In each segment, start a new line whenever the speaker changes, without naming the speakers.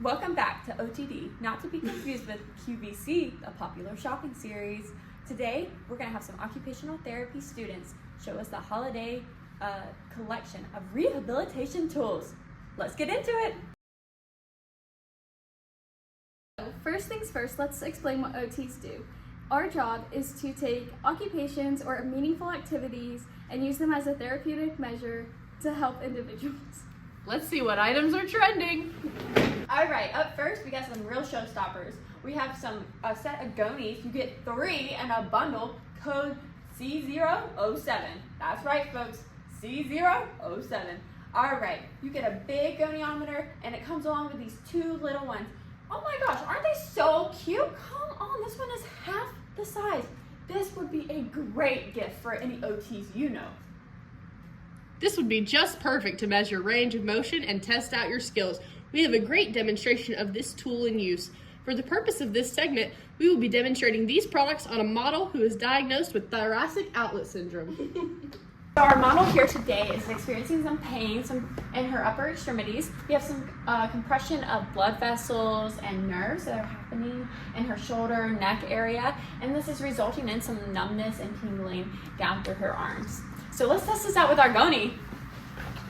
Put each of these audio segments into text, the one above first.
Welcome back to OTD, not to be confused with QVC, a popular shopping series. Today, we're going to have some occupational therapy students show us the holiday collection of rehabilitation tools. Let's get into it.
First things first, let's explain what OTs do. Our job is to take occupations or meaningful activities and use them as a therapeutic measure to help individuals.
Let's see what items are trending.
All right, up first, we got some real showstoppers. We have a set of gonies. You get 3 and a bundle, code C007. That's right, folks, C007. All right, you get a big goniometer, and it comes along with these 2 little ones. Oh my gosh, aren't they so cute? Come on, this one is half the size. This would be a great gift for any OTs you know.
This would be just perfect to measure range of motion and test out your skills. We have a great demonstration of this tool in use. For the purpose of this segment, we will be demonstrating these products on a model who is diagnosed with thoracic outlet syndrome.
So our model here today is experiencing some pain in her upper extremities. We have some compression of blood vessels and nerves that are happening in her shoulder, neck area, and this is resulting in some numbness and tingling down through her arms. So let's test this out with our goni.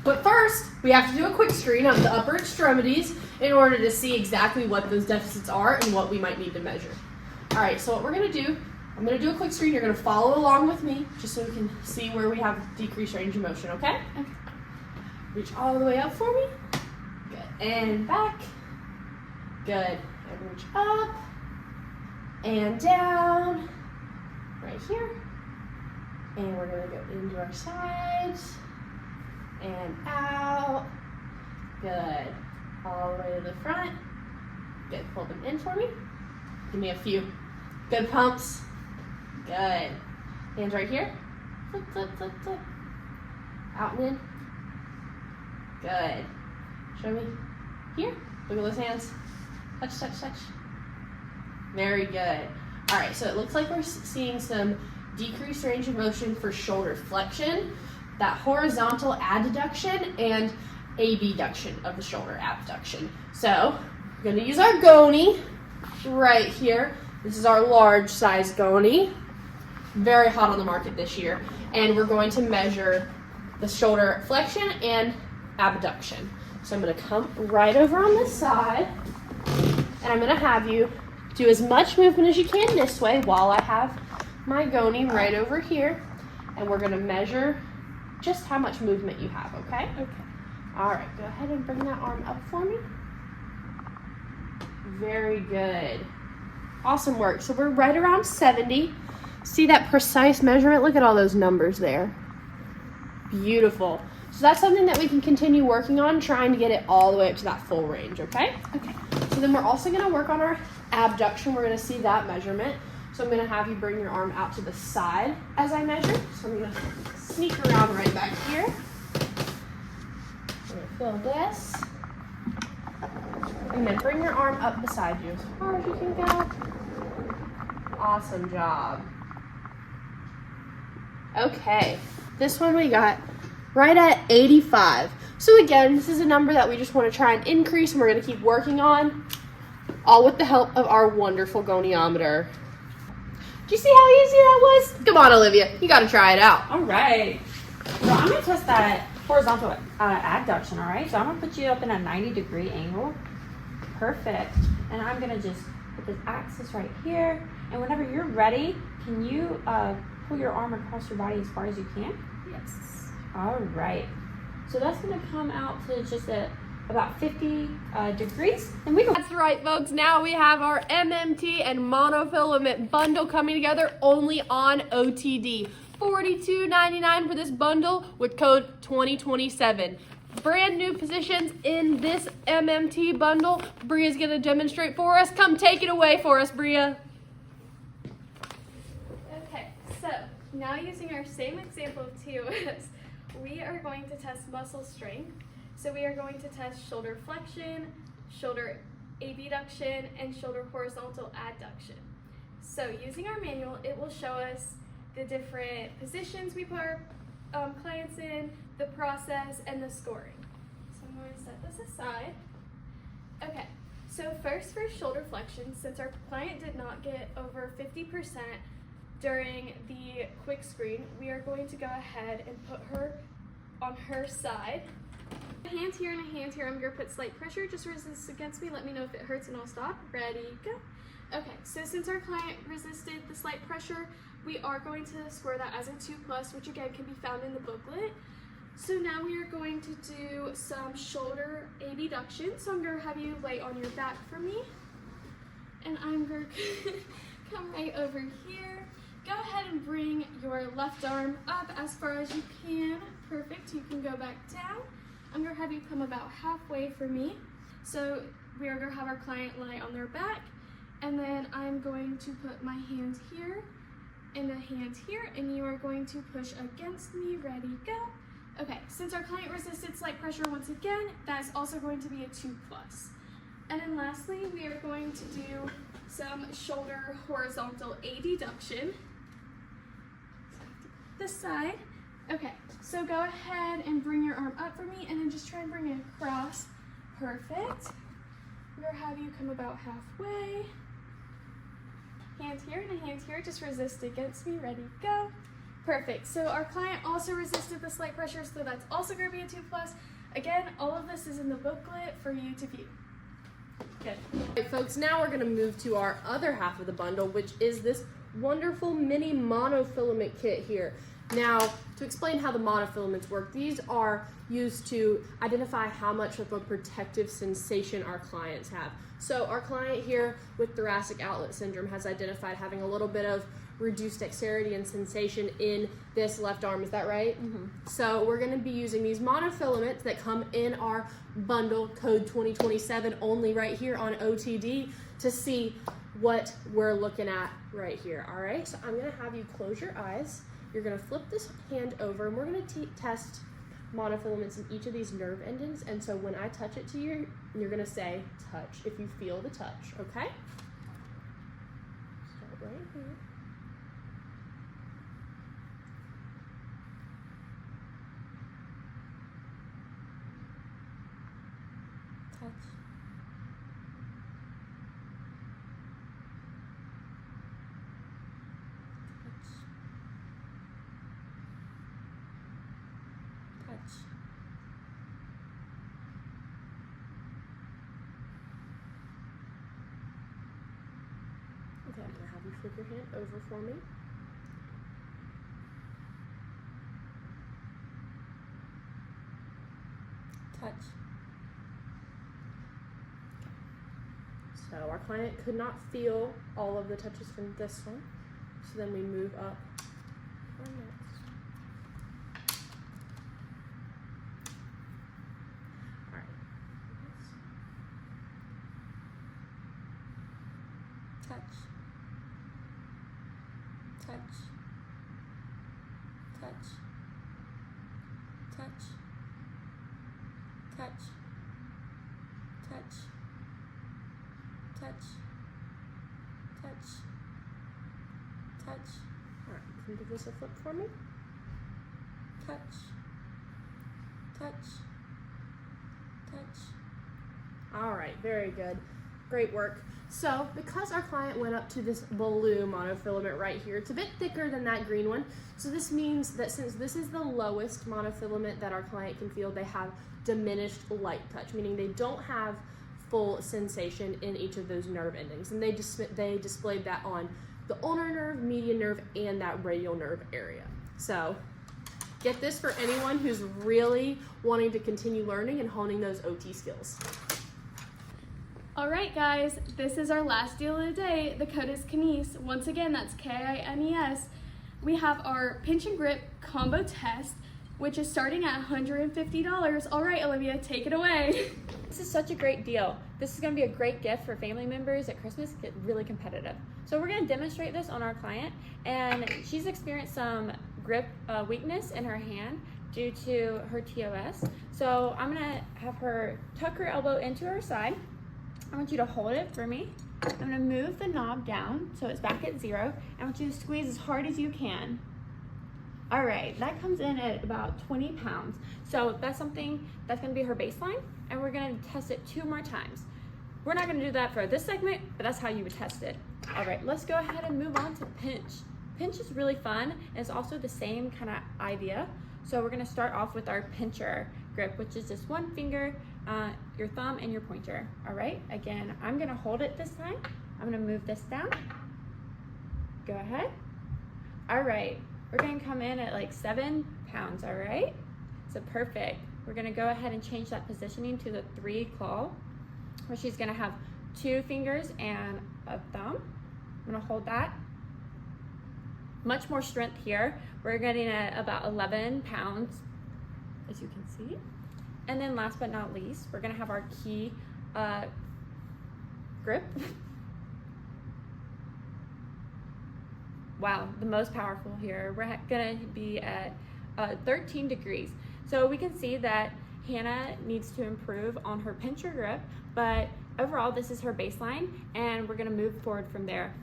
But first, we have to do a quick screen of the upper extremities in order to see exactly what those deficits are and what we might need to measure. All right, so what we're gonna do, I'm gonna do a quick screen. You're gonna follow along with me just so we can see where we have decreased range of motion, okay? Okay. Reach all the way up for me. Good, and back. Good, and reach up and down, right here. And we're gonna go into our sides and out. Good. All the way to the front. Good. Pull them in for me. Give me a few. Good pumps. Good. Hands right here. Flip, flip, flip, flip. Out and in. Good. Show me. Here. Look at those hands. Touch, touch, touch. Very good. All right, so it looks like we're seeing some decreased range of motion for shoulder flexion, that horizontal adduction, and abduction of the shoulder abduction. So we're going to use our goni right here. This is our large size goni, very hot on the market this year, and we're going to measure the shoulder flexion and abduction. So I'm going to come right over on this side, and I'm going to have you do as much movement as you can this way while I have my goni right over here, and we're going to measure just how much movement you have, okay?
Okay.
All right, go ahead and bring that arm up for me. Very good. Awesome work. So we're right around 70. See that precise measurement? Look at all those numbers there. Beautiful. So that's something that we can continue working on, trying to get it all the way up to that full range, okay?
Okay.
So then we're also going to work on our abduction. We're going to see that measurement. So I'm going to have you bring your arm out to the side as I measure. So I'm going to sneak around right back here. I'm going to feel this. And then bring your arm up beside you as far as you can go. Awesome job. Okay, this one we got right at 85. So again, this is a number that we just want to try and increase, and we're going to keep working on, all with the help of our wonderful goniometer. Do you see how easy that was? Come on, Olivia, you got to try it out.
All right. So I'm going to test that horizontal adduction, all right? So I'm going to put you up in a 90-degree angle. Perfect. And I'm going to just put this axis right here. And whenever you're ready, can you pull your arm across your body as far as you can?
Yes.
All right. So that's going to come out to just about 50 degrees. And we go.
That's right, folks. Now we have our MMT and monofilament bundle coming together only on OTD. $42.99 for this bundle with code 2027. Brand new positions in this MMT bundle. Bria's going to demonstrate for us. Come take it away for us, Bria.
Okay, so now using our same example of TOS, we are going to test muscle strength. So we are going to test shoulder flexion, shoulder abduction, and shoulder horizontal adduction. So using our manual, it will show us the different positions we put our clients in, the process, and the scoring. So I'm going to set this aside. Okay, So first for shoulder flexion, since our client did not get over 50% during the quick screen, we are going to go ahead and put her on her side. A hand here and a hand here. I'm going to put slight pressure. Just resist against me. Let me know if it hurts and I'll stop. Ready, go. Okay, so since our client resisted the slight pressure, we are going to score that as a 2+, which again can be found in the booklet. So now we are going to do some shoulder abduction. So I'm going to have you lay on your back for me. And I'm going to come right over here. Go ahead and bring your left arm up as far as you can. Perfect. You can go back down. I'm going to have you come about halfway for me. So we are going to have our client lie on their back. And then I'm going to put my hand here and a hand here. And you are going to push against me. Ready, go. Okay, since our client resisted slight pressure once again, that is also going to be a 2+. And then lastly, we are going to do some shoulder horizontal abduction. This side. Okay, so go ahead and bring your arm up for me and then just try and bring it across. Perfect. We're gonna have you come about halfway. Hand here and a hand here, just resist against me. Ready, go. Perfect. So our client also resisted the slight pressure, so that's also going to be a 2+. Again, all of this is in the booklet for you to view.
Good. All right, folks, now we're going to move to our other half of the bundle, which is this wonderful mini monofilament kit here. Now, to explain how the monofilaments work, these are used to identify how much of a protective sensation our clients have. So our client here with thoracic outlet syndrome has identified having a little bit of reduced dexterity and sensation in this left arm. Is that right? Mm-hmm. So we're going to be using these monofilaments that come in our bundle, code 2027, only right here on OTD, to see what we're looking at right here. All right, so I'm going to have you close your eyes. You're going to flip this hand over, and we're going to test monofilaments in each of these nerve endings. And so when I touch it to you, you're going to say touch if you feel the touch, okay? Start right here. Touch. Touch. Okay, I'm gonna have you flip your hand over for me. Touch. So our client could not feel all of the touches from this one. So then we move up our next. All right. Touch. Touch. Touch. Touch. Touch. Touch. Touch. Touch. Touch. All right, can you give this a flip for me? Touch. Touch. Touch. All right, very good. Great work. So because our client went up to this blue monofilament right here, it's a bit thicker than that green one. So this means that since this is the lowest monofilament that our client can feel, they have diminished light touch, meaning they don't have full sensation in each of those nerve endings. And they displayed that on the ulnar nerve, median nerve, and that radial nerve area. So get this for anyone who's really wanting to continue learning and honing those OT skills.
All right, guys, this is our last deal of the day. The code is KINES. Once again, that's KINES. We have our pinch and grip combo test, which is starting at $150. All right, Olivia, take it away.
This is such a great deal. This is going to be a great gift for family members at Christmas. Get really competitive. So we're going to demonstrate this on our client, and she's experienced some grip weakness in her hand due to her TOS. So I'm going to have her tuck her elbow into her side. I want you to hold it for me. I'm going to move the knob down so it's back at 0. I want you to squeeze as hard as you can. All right, that comes in at about 20 pounds. So that's something that's going to be her baseline, and we're going to test it 2 more times. We're not gonna do that for this segment, but that's how you would test it. All right, let's go ahead and move on to pinch. Pinch is really fun, and it's also the same kind of idea. So we're gonna start off with our pincher grip, which is just one finger, your thumb and your pointer. All right, again, I'm gonna hold it this time. I'm gonna move this down. Go ahead. All right, we're gonna come in at like 7 pounds, all right? So perfect. We're gonna go ahead and change that positioning to the 3 claw, where she's gonna have 2 fingers and a thumb. I'm gonna hold that. Much more strength here. We're getting at about 11 pounds, as you can see. And then last but not least, we're gonna have our key grip. Wow, the most powerful here. We're gonna be at 13 degrees. So we can see that Hannah needs to improve on her pincher grip, but overall this is her baseline, and we're gonna move forward from there.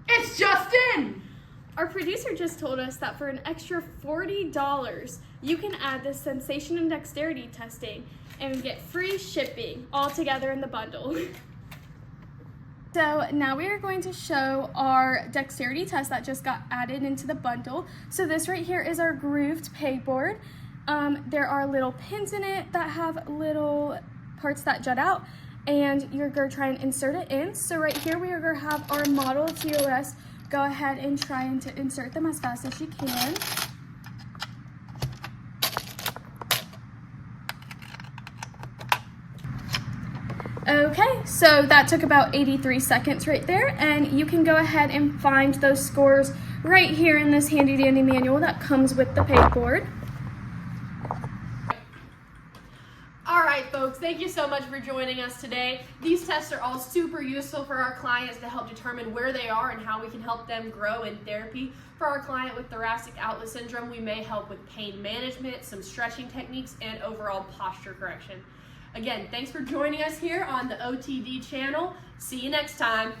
It's Justin!
Our producer just told us that for an extra $40, you can add this sensation and dexterity testing and get free shipping all together in the bundle. So now we are going to show our dexterity test that just got added into the bundle. So this right here is our grooved pegboard. There are little pins in it that have little parts that jut out, and you're going to try and insert it in. So right here we are going to have our model TOS. Go ahead and try and insert them as fast as you can. Okay, so that took about 83 seconds right there, and you can go ahead and find those scores right here in this handy dandy manual that comes with the pegboard.
All right, folks, thank you so much for joining us today. These tests are all super useful for our clients to help determine where they are and how we can help them grow in therapy. For our client with thoracic outlet syndrome, we may help with pain management, some stretching techniques, and overall posture correction. Again, thanks for joining us here on the OTD channel. See you next time.